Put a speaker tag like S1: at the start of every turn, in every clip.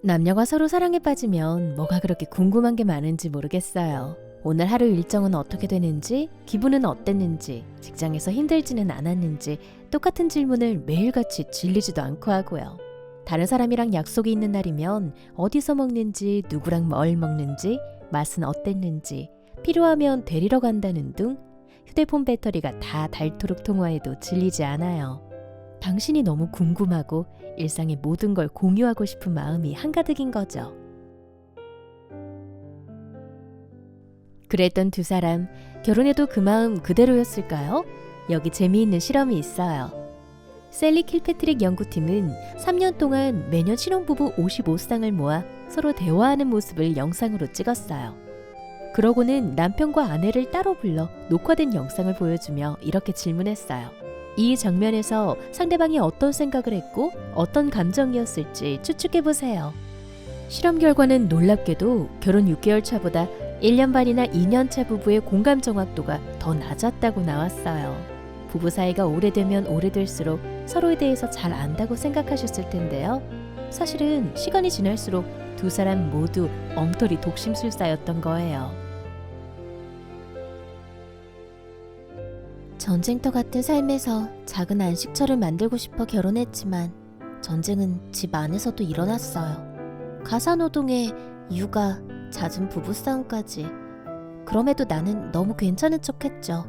S1: 남녀가 서로 사랑에 빠지면 뭐가 그렇게 궁금한 게 많은지 모르겠어요. 오늘 하루 일정은 어떻게 되는지, 기분은 어땠는지, 직장에서 힘들지는 않았는지 똑같은 질문을 매일같이 질리지도 않고 하고요. 다른 사람이랑 약속이 있는 날이면 어디서 먹는지, 누구랑 뭘 먹는지, 맛은 어땠는지, 필요하면 데리러 간다는 등 휴대폰 배터리가 다 닳도록 통화해도 질리지 않아요. 당신이 너무 궁금하고 일상의 모든 걸 공유하고 싶은 마음이 한가득인 거죠. 그랬던 두 사람, 결혼해도 그 마음 그대로였을까요? 여기 재미있는 실험이 있어요. 셀리 킬패트릭 연구팀은 3년 동안 매년 신혼부부 55쌍을 모아 서로 대화하는 모습을 영상으로 찍었어요. 그러고는 남편과 아내를 따로 불러 녹화된 영상을 보여주며 이렇게 질문했어요. 이 장면에서 상대방이 어떤 생각을 했고 어떤 감정이었을지 추측해보세요. 실험 결과는 놀랍게도 결혼 6개월 차보다 1년 반이나 2년 차 부부의 공감 정확도가 더 낮았다고 나왔어요. 부부 사이가 오래되면 오래될수록 서로에 대해서 잘 안다고 생각하셨을 텐데요. 사실은 시간이 지날수록 두 사람 모두 엉터리 독심술사였던 거예요. 전쟁터 같은 삶에서 작은 안식처를 만들고 싶어 결혼했지만 전쟁은 집 안에서도 일어났어요. 가사노동에 육아, 잦은 부부싸움까지. 그럼에도 나는 너무 괜찮은 척했죠.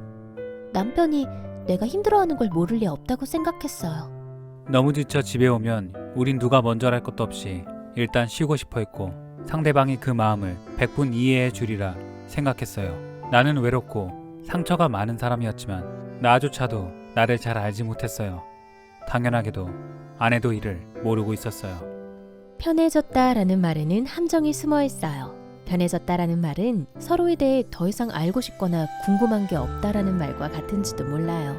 S1: 남편이 내가 힘들어하는 걸 모를 리 없다고 생각했어요.
S2: 너무 지쳐 집에 오면 우린 누가 먼저랄 것도 없이 일단 쉬고 싶어 했고 상대방이 그 마음을 100분 이해해 주리라 생각했어요. 나는 외롭고 상처가 많은 사람이었지만 나조차도 나를 잘 알지 못했어요. 당연하게도 아내도 이를 모르고 있었어요.
S1: 편해졌다라는 말에는 함정이 숨어 있어요. 편해졌다라는 말은 서로에 대해 더 이상 알고 싶거나 궁금한 게 없다라는 말과 같은지도 몰라요.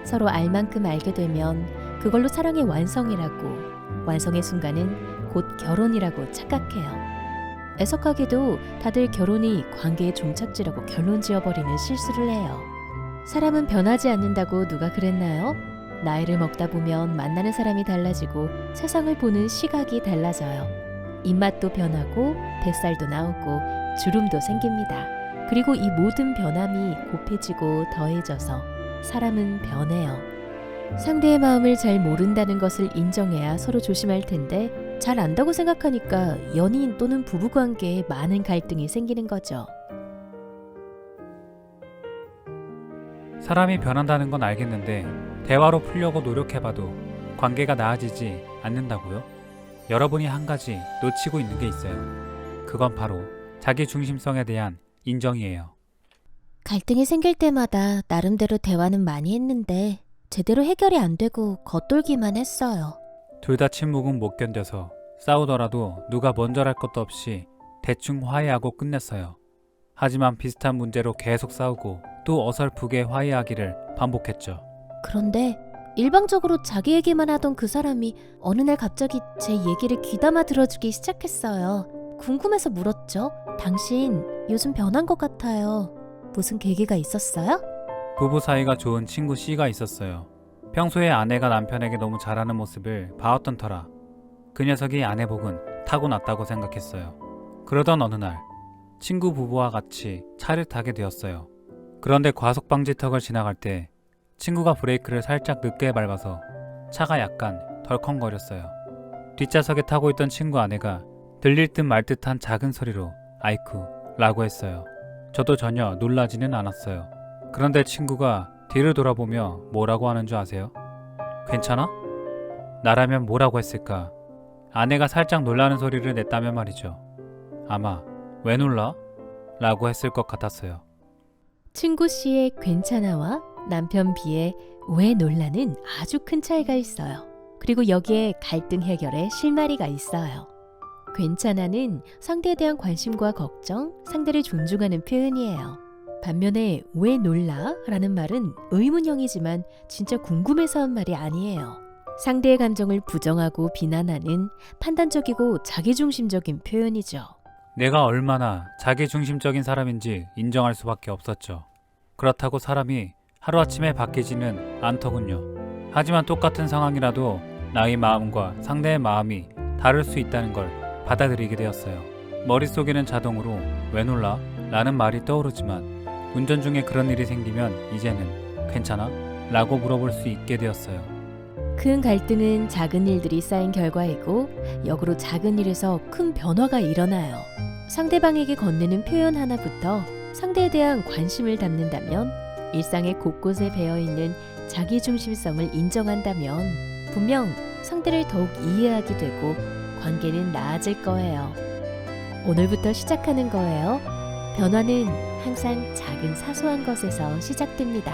S1: 서로 알 만큼 알게 되면 그걸로 사랑의 완성이라고, 완성의 순간은 곧 결혼이라고 착각해요. 애석하게도 다들 결혼이 관계의 종착지라고 결론 지어버리는 실수를 해요. 사람은 변하지 않는다고 누가 그랬나요? 나이를 먹다 보면 만나는 사람이 달라지고 세상을 보는 시각이 달라져요. 입맛도 변하고 뱃살도 나오고 주름도 생깁니다. 그리고 이 모든 변함이 곱해지고 더해져서 사람은 변해요. 상대의 마음을 잘 모른다는 것을 인정해야 서로 조심할 텐데 잘 안다고 생각하니까 연인 또는 부부관계에 많은 갈등이 생기는 거죠.
S2: 사람이 변한다는 건 알겠는데 대화로 풀려고 노력해봐도 관계가 나아지지 않는다고요? 여러분이 한 가지 놓치고 있는 게 있어요. 그건 바로 자기 중심성에 대한 인정이에요.
S1: 갈등이 생길 때마다 나름대로 대화는 많이 했는데 제대로 해결이 안 되고 겉돌기만 했어요.
S2: 둘 다 침묵은 못 견뎌서 싸우더라도 누가 먼저랄 것도 없이 대충 화해하고 끝냈어요. 하지만 비슷한 문제로 계속 싸우고 또 어설프게 화해하기를 반복했죠.
S1: 그런데 일방적으로 자기 얘기만 하던 그 사람이 어느 날 갑자기 제 얘기를 귀담아 들어주기 시작했어요. 궁금해서 물었죠. 당신 요즘 변한 것 같아요. 무슨 계기가 있었어요?
S2: 부부 사이가 좋은 친구 C가 있었어요. 평소에 아내가 남편에게 너무 잘하는 모습을 봐왔던 터라 그 녀석이 아내 복은 타고났다고 생각했어요. 그러던 어느 날 친구 부부와 같이 차를 타게 되었어요. 그런데 과속방지턱을 지나갈 때 친구가 브레이크를 살짝 늦게 밟아서 차가 약간 덜컹거렸어요. 뒷좌석에 타고 있던 친구 아내가 들릴 듯 말 듯한 작은 소리로 아이쿠 라고 했어요. 저도 전혀 놀라지는 않았어요. 그런데 친구가 뒤를 돌아보며 뭐라고 하는 줄 아세요? 괜찮아? 나라면 뭐라고 했을까? 아내가 살짝 놀라는 소리를 냈다면 말이죠. 아마 왜 놀라? 라고 했을 것 같았어요.
S1: 친구 C의 괜찮아와 남편 B의 왜 놀라는 아주 큰 차이가 있어요. 그리고 여기에 갈등 해결의 실마리가 있어요. 괜찮아는 상대에 대한 관심과 걱정, 상대를 존중하는 표현이에요. 반면에 왜 놀라? 라는 말은 의문형이지만 진짜 궁금해서 한 말이 아니에요. 상대의 감정을 부정하고 비난하는 판단적이고 자기중심적인 표현이죠.
S2: 내가 얼마나 자기중심적인 사람인지 인정할 수밖에 없었죠. 그렇다고 사람이 하루아침에 바뀌지는 않더군요. 하지만 똑같은 상황이라도 나의 마음과 상대의 마음이 다를 수 있다는 걸 받아들이게 되었어요. 머릿속에는 자동으로 왜 놀라? 라는 말이 떠오르지만 운전 중에 그런 일이 생기면 이제는 괜찮아? 라고 물어볼 수 있게 되었어요.
S1: 큰 갈등은 작은 일들이 쌓인 결과이고 역으로 작은 일에서 큰 변화가 일어나요. 상대방에게 건네는 표현 하나부터 상대에 대한 관심을 담는다면, 일상의 곳곳에 배어있는 자기중심성을 인정한다면 분명 상대를 더욱 이해하게 되고 관계는 나아질 거예요. 오늘부터 시작하는 거예요. 변화는 항상 작은 사소한 것에서 시작됩니다.